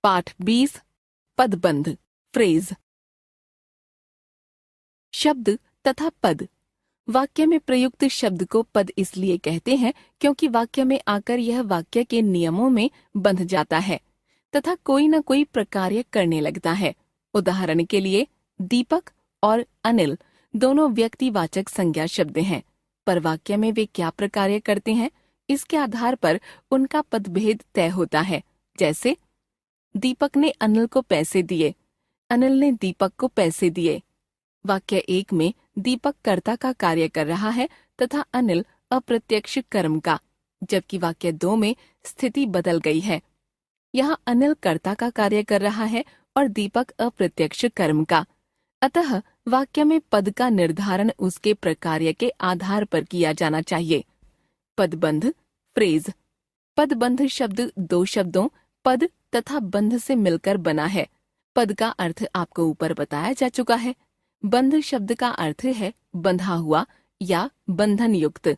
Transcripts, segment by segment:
पाठ 20 पदबंध फ्रेज। शब्द तथा पद। वाक्य में प्रयुक्त शब्द को पद इसलिए कहते हैं क्योंकि वाक्य में आकर यह वाक्य के नियमों में बंध जाता है तथा कोई न कोई प्रकार्य करने लगता है। उदाहरण के लिए दीपक और अनिल दोनों व्यक्तिवाचक संज्ञा शब्द हैं, पर वाक्य में वे क्या प्रकार्य करते हैं इसके आधार पर उनका पदभेद तय होता है। जैसे दीपक ने अनिल को पैसे दिए, अनिल ने दीपक को पैसे दिए। वाक्य 1 में दीपक कर्ता का कार्य कर रहा है तथा अनिल अप्रत्यक्ष कर्म का, जबकि वाक्य 2 में स्थिति बदल गई है। यहाँ अनिल कर्ता का कार्य कर रहा है और दीपक अप्रत्यक्ष कर्म का। अतः वाक्य में पद का निर्धारण उसके प्रकार्य के आधार पर किया जाना चाहिए। पदबंध फ्रेज। पदबंध शब्द 2 शब्दों पद तथा बंध से मिलकर बना है। पद का अर्थ आपको ऊपर बताया जा चुका है। बंध शब्द का अर्थ है बंधा हुआ या बंधन युक्त।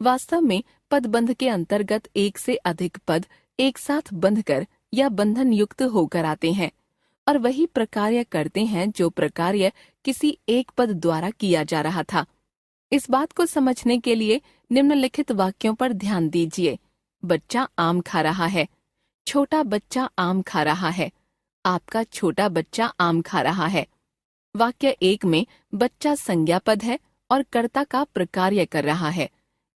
वास्तव में पदबंध के अंतर्गत एक से अधिक पद एक साथ बंधकर या बंधन युक्त होकर आते हैं और वही प्रकार्य करते हैं जो प्रकार्य किसी एक पद द्वारा किया जा रहा था। इस बात को समझने के लिए निम्नलिखित वाक्यों पर ध्यान दीजिए। बच्चा आम खा रहा है, छोटा बच्चा आम खा रहा है, आपका छोटा बच्चा आम खा रहा है। वाक्य 1 में बच्चा संज्ञा पद है और कर्ता का प्रकार्य कर रहा है।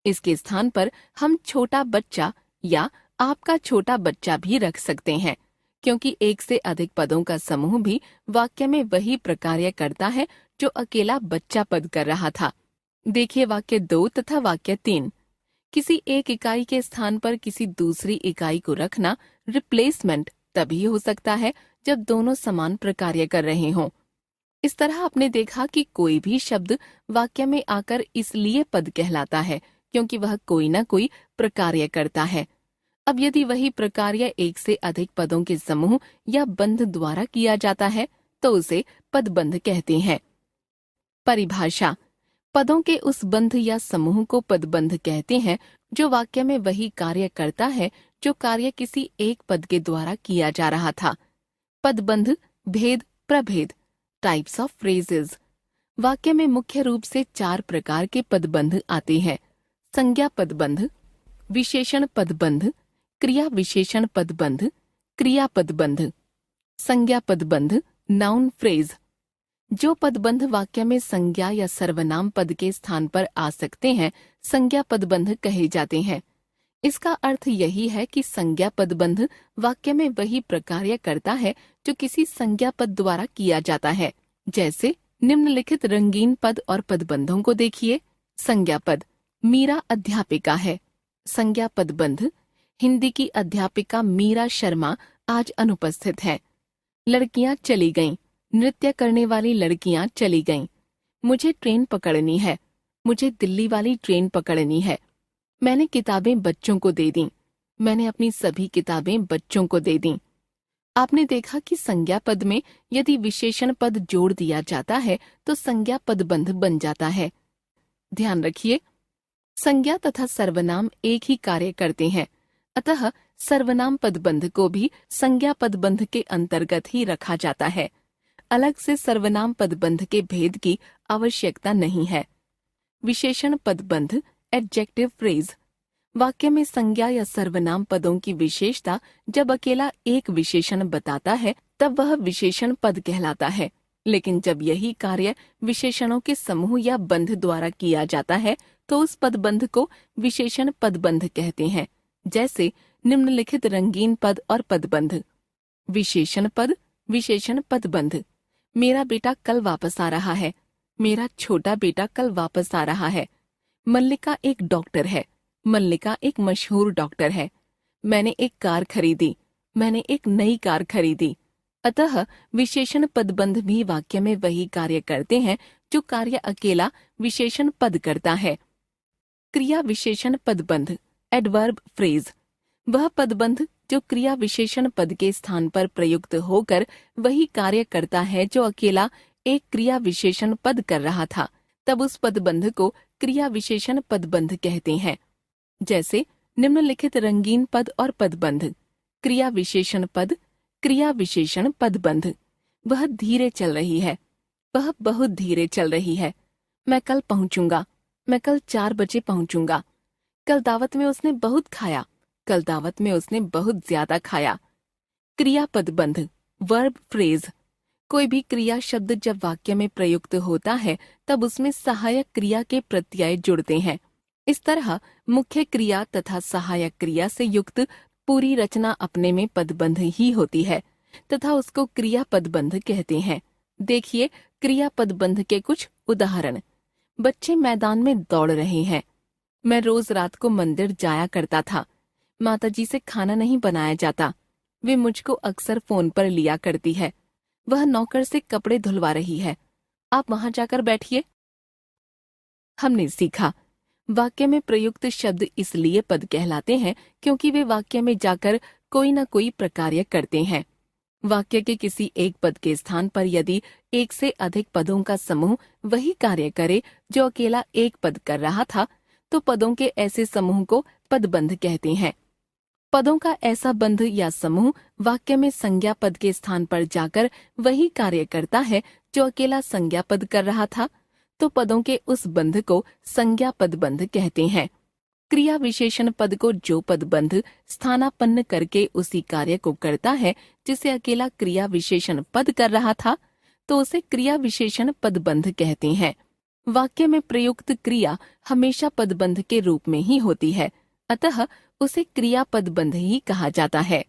इसके स्थान पर हम छोटा बच्चा या आपका छोटा बच्चा भी रख सकते हैं, क्योंकि एक से अधिक पदों का समूह भी वाक्य में वही प्रकार्य करता है जो अकेला बच्चा पद कर रहा था। देखिए वाक्य 2 तथा वाक्य 3। किसी एक इकाई के स्थान पर किसी दूसरी इकाई को रखना रिप्लेसमेंट तभी हो सकता है जब दोनों समान प्रकार्य कर रहे हों। इस तरह आपने देखा कि कोई भी शब्द वाक्य में आकर इसलिए पद कहलाता है क्योंकि वह कोई न कोई प्रकार्य करता है। अब यदि वही प्रकार्य एक से अधिक पदों के समूह या बंध द्वारा किया जाता है तो उसे पदबंध कहते हैं। परिभाषा। पदों के उस बंध या समूह को पदबंध कहते हैं जो वाक्य में वही कार्य करता है जो कार्य किसी एक पद के द्वारा किया जा रहा था। पदबंध भेद प्रभेद टाइप्स ऑफ फ्रेजेस। वाक्य में मुख्य रूप से 4 प्रकार के पदबंध आते हैं। संज्ञा पदबंध, विशेषण पदबंध, क्रिया विशेषण पदबंध, क्रिया पदबंध। संज्ञा पदबंध नाउन फ्रेज। जो पदबंध वाक्य में संज्ञा या सर्वनाम पद के स्थान पर आ सकते हैं संज्ञा पदबंध कहे जाते हैं। इसका अर्थ यही है कि संज्ञा पदबंध वाक्य में वही प्रकार्य करता है जो किसी संज्ञा पद द्वारा किया जाता है। जैसे निम्नलिखित रंगीन पद और पदबंधों को देखिए। संज्ञा पद, मीरा अध्यापिका है। संज्ञा पदबंध, हिंदी की अध्यापिका मीरा शर्मा आज अनुपस्थित है। लड़कियां चली गईं, नृत्य करने वाली लड़कियां चली गईं। मुझे ट्रेन पकड़नी है, मुझे दिल्ली वाली ट्रेन पकड़नी है। मैंने किताबें बच्चों को दे दी, मैंने अपनी सभी किताबें बच्चों को दे दी। आपने देखा कि संज्ञा पद में यदि विशेषण पद जोड़ दिया जाता है तो संज्ञा पदबंध बन जाता है। ध्यान रखिए, संज्ञा तथा सर्वनाम एक ही कार्य करते हैं, अतः सर्वनाम पदबंध को भी संज्ञा पदबंध के अंतर्गत ही रखा जाता है। अलग से सर्वनाम पदबंध के भेद की आवश्यकता नहीं है। विशेषण पदबंध एडजेक्टिव फ्रेज। वाक्य में संज्ञा या सर्वनाम पदों की विशेषता जब अकेला एक विशेषण बताता है तब वह विशेषण पद कहलाता है, लेकिन जब यही कार्य विशेषणों के समूह या बंध द्वारा किया जाता है तो उस पदबंध को विशेषण पदबंध कहते हैं। जैसे निम्नलिखित रंगीन पद और पदबंध। विशेषण पद, विशेषण पदबंध। मेरा बेटा कल वापस आ रहा है, मेरा छोटा बेटा कल वापस आ रहा है। मल्लिका एक डॉक्टर है, मल्लिका एक मशहूर डॉक्टर है। मैंने एक कार खरीदी, मैंने एक नई कार खरीदी। अतः विशेषण पदबंध भी वाक्य में वही कार्य करते हैं जो कार्य अकेला विशेषण पद करता है। क्रिया विशेषण पदबंध एडवर्ब फ्रेज। वह पदबंध जो क्रिया विशेषण पद के स्थान पर प्रयुक्त होकर वही कार्य करता है जो अकेला एक क्रिया विशेषण पद कर रहा था, तब उस पदबंध को क्रिया विशेषण पदबंध कहते हैं। जैसे निम्नलिखित रंगीन पद और पदबंध। क्रिया विशेषण पद, क्रिया विशेषण पदबंध। वह धीरे चल रही है, वह बहुत धीरे चल रही है। मैं कल पहुंचूंगा, मैं कल 4 बजे पहुंचूंगा। कल दावत में उसने बहुत खाया, कल दावत में उसने बहुत ज्यादा खाया। क्रिया पदबंध वर्ब फ्रेज। कोई भी क्रिया शब्द जब वाक्य में प्रयुक्त होता है तब उसमें सहायक क्रिया के प्रत्यय जुड़ते हैं। इस तरह मुख्य क्रिया तथा सहायक क्रिया से युक्त पूरी रचना अपने में पदबंध ही होती है तथा उसको क्रिया पदबंध कहते हैं। देखिए क्रिया पदबंध के कुछ उदाहरण। बच्चे मैदान में दौड़ रहे हैं। मैं रोज रात को मंदिर जाया करता था। माताजी से खाना नहीं बनाया जाता, वे मुझको अक्सर फोन पर लिया करती है। वह नौकर से कपड़े धुलवा रही है, आप वहां जाकर बैठिए। हमने सीखा वाक्य में प्रयुक्त शब्द इसलिए पद कहलाते हैं क्योंकि वे वाक्य में जाकर कोई न कोई प्रकार्य करते हैं। वाक्य के किसी एक पद के स्थान पर यदि एक से अधिक पदों का समूह वही कार्य करे जो अकेला एक पद कर रहा था तो पदों के ऐसे समूह को पदबंध कहते हैं। पदों का ऐसा बंध या समूह वाक्य में संज्ञा पद के स्थान पर जाकर वही कार्य करता है जो अकेला संज्ञा पद कर रहा था तो पदों के उस बंध को संज्ञा पदबंध कहते हैं। क्रिया विशेषण पद को जो पदबंध स्थानापन्न करके उसी कार्य को करता है जिसे अकेला क्रिया विशेषण पद कर रहा था तो उसे क्रिया विशेषण पदबंध कहते हैं। वाक्य में प्रयुक्त क्रिया हमेशा पदबंध के रूप में ही होती है, अतः उसे क्रिया पदबंध ही कहा जाता है।